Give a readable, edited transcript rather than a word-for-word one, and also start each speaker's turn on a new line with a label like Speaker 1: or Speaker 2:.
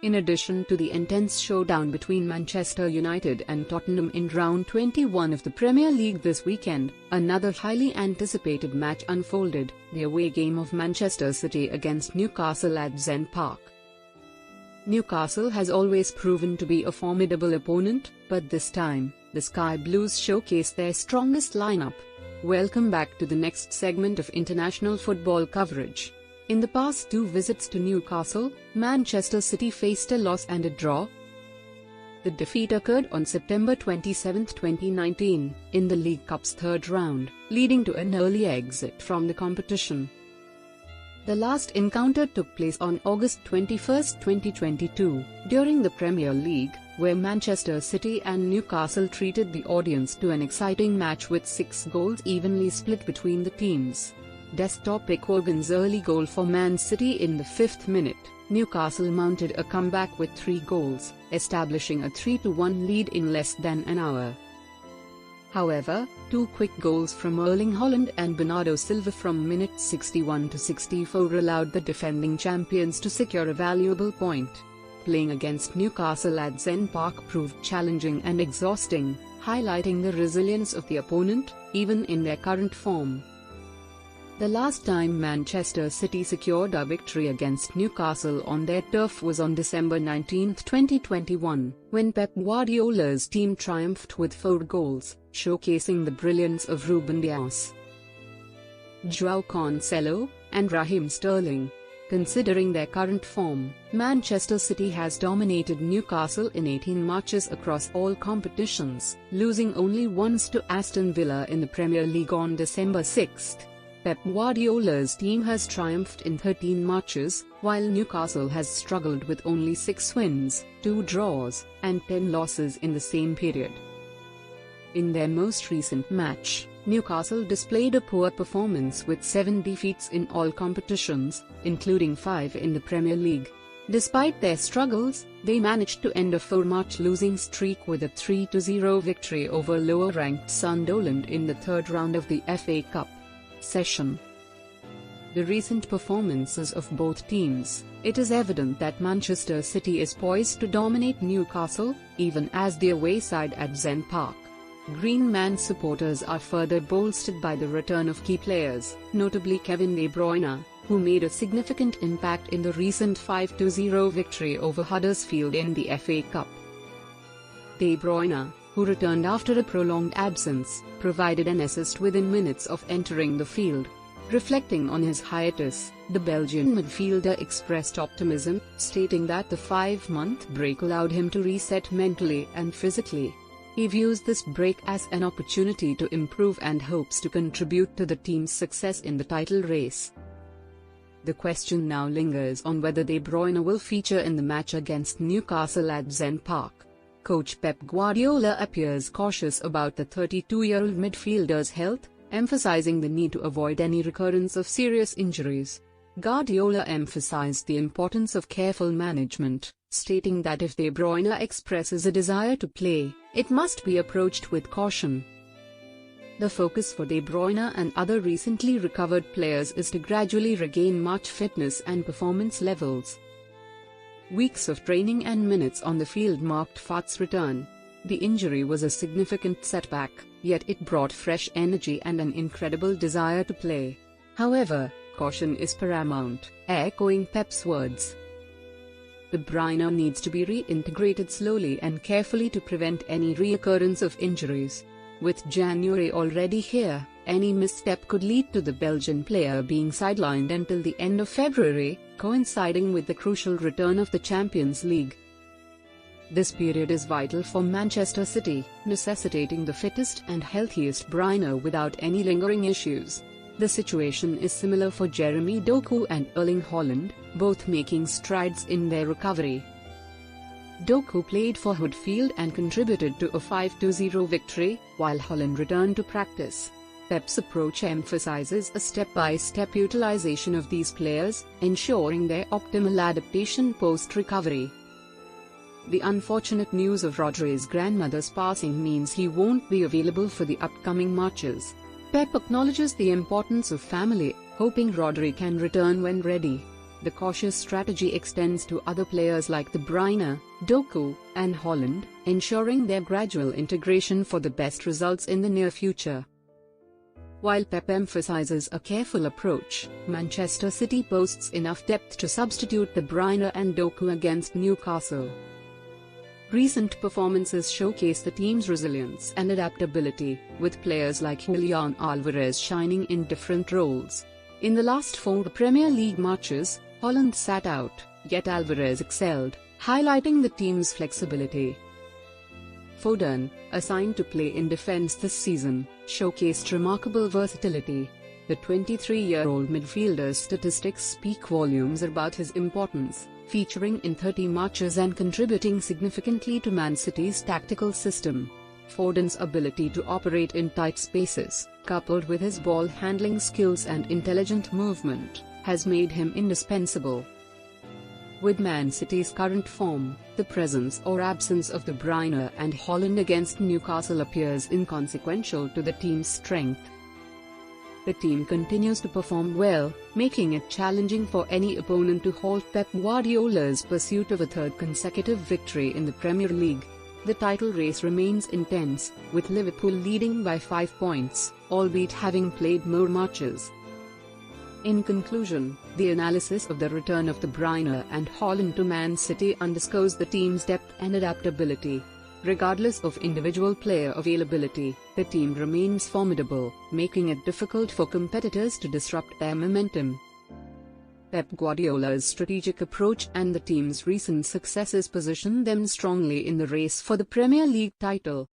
Speaker 1: In addition to the intense showdown between Manchester United and Tottenham in round 21 of the Premier League this weekend, another highly anticipated match unfolded, the away game of Manchester City against Newcastle at Zen Park. Newcastle has always proven to be a formidable opponent, but this time, the Sky Blues showcased their strongest lineup. Welcome back to the next segment of international football coverage. In the past two visits to Newcastle, Manchester City faced a loss and a draw. The defeat occurred on September 27, 2019, in the League Cup's third round, leading to an early exit from the competition. The last encounter took place on August 21, 2022, during the Premier League, where Manchester City and Newcastle treated the audience to an exciting match with 6 goals evenly split between the teams. Desktop Equogan's early goal for Man City in the 5th minute, Newcastle mounted a comeback with 3 goals, establishing a 3-1 lead in less than an hour. However, 2 quick goals from Erling Haaland and Bernardo Silva from minutes 61 to 64 allowed the defending champions to secure a valuable point. Playing against Newcastle at Zen Park proved challenging and exhausting, highlighting the resilience of the opponent, even in their current form. The last time Manchester City secured a victory against Newcastle on their turf was on December 19, 2021, when Pep Guardiola's team triumphed with 4 goals, showcasing the brilliance of Ruben Dias, João Cancelo, and Raheem Sterling. Considering their current form, Manchester City has dominated Newcastle in 18 matches across all competitions, losing only once to Aston Villa in the Premier League on December 6. Pep Guardiola's team has triumphed in 13 matches, while Newcastle has struggled with only 6 wins, 2 draws, and 10 losses in the same period. In their most recent match, Newcastle displayed a poor performance with 7 defeats in all competitions, including 5 in the Premier League. Despite their struggles, they managed to end a 4-match losing streak with a 3-0 victory over lower-ranked Sunderland in the third round of the FA Cup session. The recent performances of both teams, it is evident that Manchester City is poised to dominate Newcastle, even as the away side at Zen Park. Green Man supporters are further bolstered by the return of key players, notably Kevin De Bruyne, who made a significant impact in the recent 5-0 victory over Huddersfield in the FA Cup. De Bruyne, who returned after a prolonged absence, provided an assist within minutes of entering the field. Reflecting on his hiatus, the Belgian midfielder expressed optimism, stating that the 5-month break allowed him to reset mentally and physically. He views this break as an opportunity to improve and hopes to contribute to the team's success in the title race. The question now lingers on whether De Bruyne will feature in the match against Newcastle at Zen Park. Coach Pep Guardiola appears cautious about the 32-year-old midfielder's health, emphasizing the need to avoid any recurrence of serious injuries. Guardiola emphasized the importance of careful management, stating that if De Bruyne expresses a desire to play, it must be approached with caution. The focus for De Bruyne and other recently recovered players is to gradually regain match fitness and performance levels. Weeks of training and minutes on the field marked Fat's return. The injury was a significant setback, yet it brought fresh energy and an incredible desire to play. However, caution is paramount, echoing Pep's words. De Bruyne needs to be reintegrated slowly and carefully to prevent any reoccurrence of injuries. With January already here, any misstep could lead to the Belgian player being sidelined until the end of February, coinciding with the crucial return of the Champions League. This period is vital for Manchester City, necessitating the fittest and healthiest Bruyne without any lingering issues. The situation is similar for Jeremy Doku and Erling Haaland, both making strides in their recovery. Doku played for Huddersfield and contributed to a 5-0 victory, while Haaland returned to practice. Pep's approach emphasizes a step-by-step utilization of these players, ensuring their optimal adaptation post-recovery. The unfortunate news of Rodri's grandmother's passing means he won't be available for the upcoming matches. Pep acknowledges the importance of family, hoping Rodri can return when ready. The cautious strategy extends to other players like De Bruyne, Doku, and Haaland, ensuring their gradual integration for the best results in the near future. While Pep emphasizes a careful approach, Manchester City boasts enough depth to substitute De Bruyne and Doku against Newcastle. Recent performances showcase the team's resilience and adaptability, with players like Julian Alvarez shining in different roles. In the last 4 Premier League matches, Haaland sat out, yet Alvarez excelled, highlighting the team's flexibility. Foden, assigned to play in defense this season, showcased remarkable versatility. The 23-year-old midfielder's statistics speak volumes about his importance, featuring in 30 matches and contributing significantly to Man City's tactical system. Foden's ability to operate in tight spaces, coupled with his ball-handling skills and intelligent movement, has made him indispensable. With Man City's current form, the presence or absence of De Bruyne and Haaland against Newcastle appears inconsequential to the team's strength. The team continues to perform well, making it challenging for any opponent to halt Pep Guardiola's pursuit of a third consecutive victory in the Premier League. The title race remains intense, with Liverpool leading by 5 points, albeit having played more matches. In conclusion, the analysis of the return of De Bruyne and Haaland to Man City underscores the team's depth and adaptability. Regardless of individual player availability, the team remains formidable, making it difficult for competitors to disrupt their momentum. Pep Guardiola's strategic approach and the team's recent successes position them strongly in the race for the Premier League title.